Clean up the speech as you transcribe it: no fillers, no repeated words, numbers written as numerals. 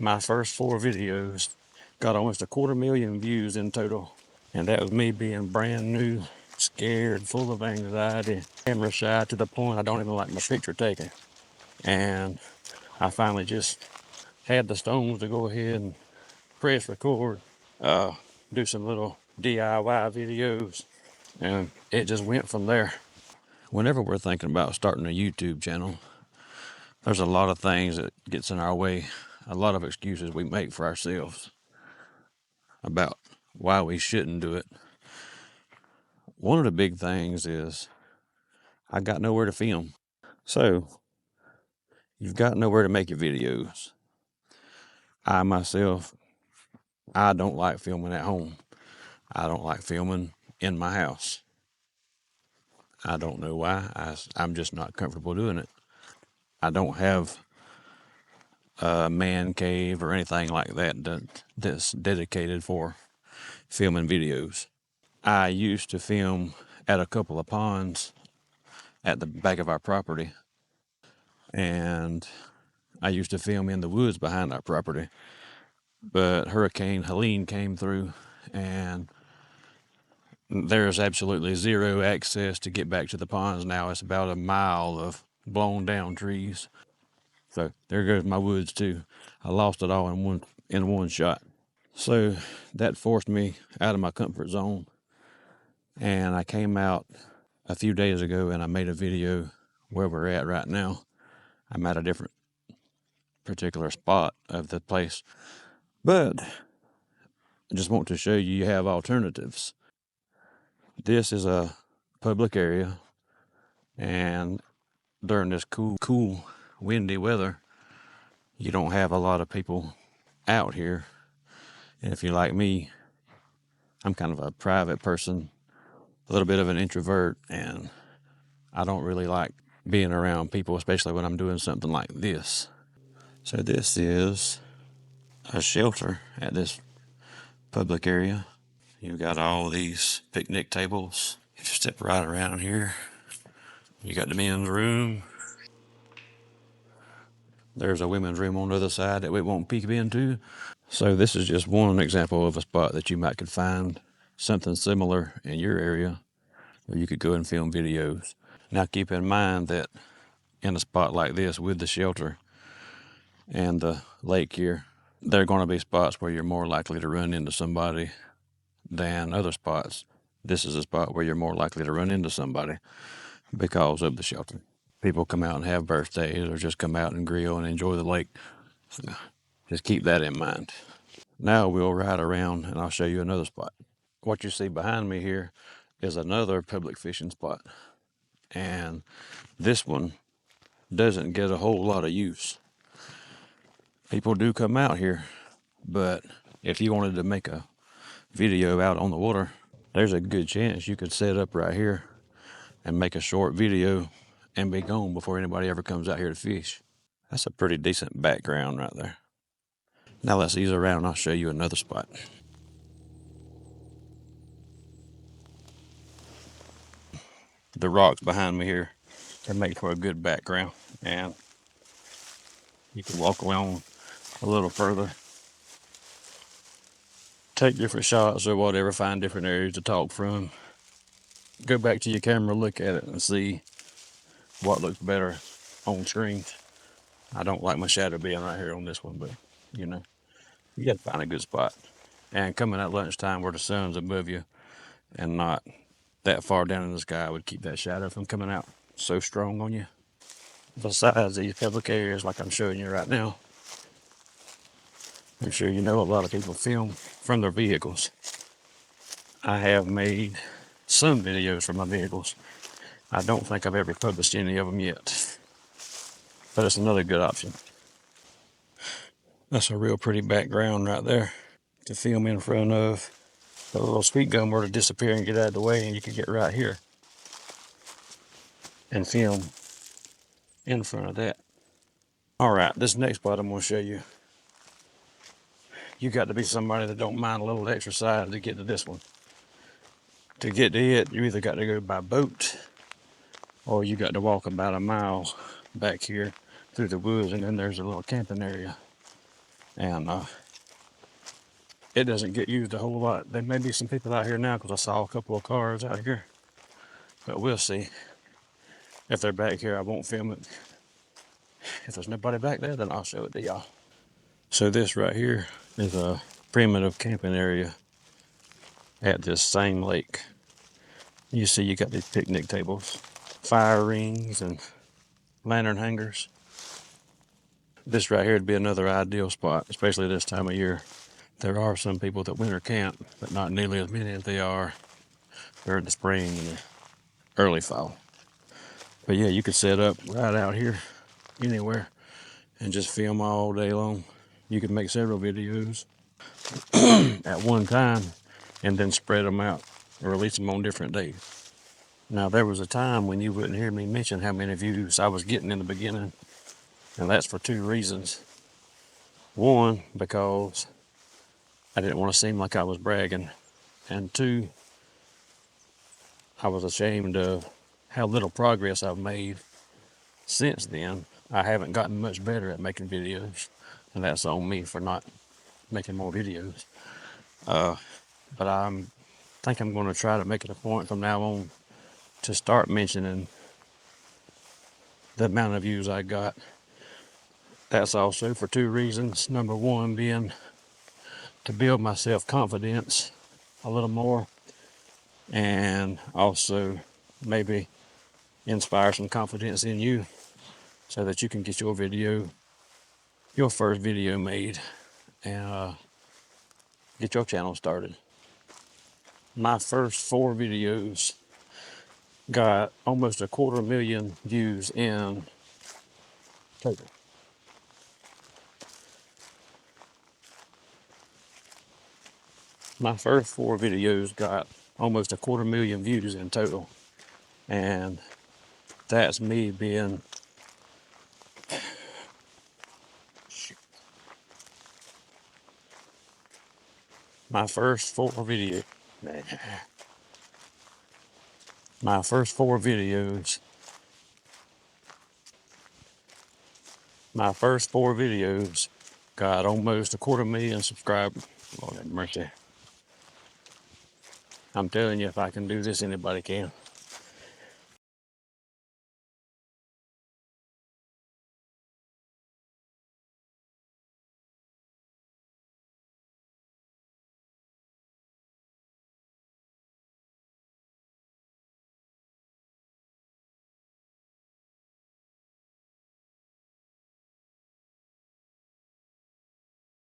My first 4 videos got almost 250,000 views in total. And that was me being brand new, scared, full of anxiety, camera shy to the point I don't even like my picture taken. And I finally just had the stones to go ahead and press record, do some little DIY videos, and it just went from there. Whenever we're thinking about starting a YouTube channel, there's a lot of things that gets in our way, a lot of excuses we make for ourselves about why we shouldn't do it. One of the big things is I got nowhere to film. So you've got nowhere to make your videos. I myself, I don't like filming at home. I don't like filming in my house. I don't know why. I'm just not comfortable doing it. I don't have a man cave or anything like that's dedicated for filming videos. I used to film at a couple of ponds at the back of our property, and I used to film in the woods behind our property. But Hurricane Helene came through, and there's absolutely zero access to get back to the ponds now. It's about a mile of blown down trees. So there goes my woods too. I lost it all in one shot. So that forced me out of my comfort zone. And I came out a few days ago and I made a video where we're at right now. I'm at a different particular spot of the place. But I just want to show you have alternatives. This is a public area, and during this cool, windy weather, you don't have a lot of people out here. And if you're like me, I'm kind of a private person, a little bit of an introvert, and I don't really like being around people, especially when I'm doing something like this. So this is a shelter at this public area. You've got all these picnic tables. If you step right around here, you got the men's room. There's a women's room on the other side that we won't peek into. So this is just one example of a spot that you might could find something similar in your area where you could go and film videos. Now keep in mind that in a spot like this with the shelter and the lake here, there are going to be spots where you're more likely to run into somebody than other spots. This is a spot where you're more likely to run into somebody because of the shelter. People come out and have birthdays or just come out and grill and enjoy the lake. So just keep that in mind. Now we'll ride around and I'll show you another spot. What you see behind me here is another public fishing spot. And this one doesn't get a whole lot of use. People do come out here, but if you wanted to make a video out on the water, there's a good chance you could set up right here and make a short video and be gone before anybody ever comes out here to fish. That's a pretty decent background right there. Now let's ease around and I'll show you another spot. The rocks behind me here, they make for a good background, and you can walk along a little further, take different shots or whatever, find different areas to talk from. Go back to your camera, look at it and see what looks better on screen. I don't like my shadow being right here on this one, but you know, you got to find a good spot. And coming at lunchtime where the sun's above you and not that far down in the sky would keep that shadow from coming out so strong on you. Besides these public areas like I'm showing you right now, I'm sure you know a lot of people film from their vehicles. I have made some videos from my vehicles. I don't think I've ever published any of them yet, but it's another good option. That's a real pretty background right there to film in front of. The little sweet gum were to disappear and get out of the way, and you could get right here and film in front of that. All right, this next spot I'm going to show you, you got to be somebody that don't mind a little exercise to get to this one. To get to it, you either got to go by boat or you got to walk about a mile back here through the woods, and then there's a little camping area. And it doesn't get used a whole lot. There may be some people out here now because I saw a couple of cars out here, but we'll see. If they're back here, I won't film it. If there's nobody back there, then I'll show it to y'all. So this right here is a primitive camping area at this same lake. You see you got these picnic tables, fire rings, and lantern hangers. This right here would be another ideal spot, especially this time of year. There are some people that winter camp, but not nearly as many as they are during the spring and the early fall. But yeah, you could set up right out here anywhere and just film all day long. You could make several videos at one time and then spread them out or release them on different days. Now, there was a time when you wouldn't hear me mention how many views I was getting in the beginning, and that's for two reasons. One, because I didn't want to seem like I was bragging, and two, I was ashamed of how little progress I've made since then. I haven't gotten much better at making videos, and that's on me for not making more videos. But I think I'm going to try to make it a point from now on to start mentioning the amount of views I got. That's also for two reasons. Number one being to build my self-confidence a little more, and also maybe inspire some confidence in you so that you can get your first video made, and get your channel started. My first 4 videos got almost 250,000 views in total. My first 4 videos got almost 250,000 views in total, and that's me being my first 4 videos. My first 4 videos. My first 4 videos got almost 250,000 subscribers. Lord have mercy. I'm telling you, if I can do this, anybody can.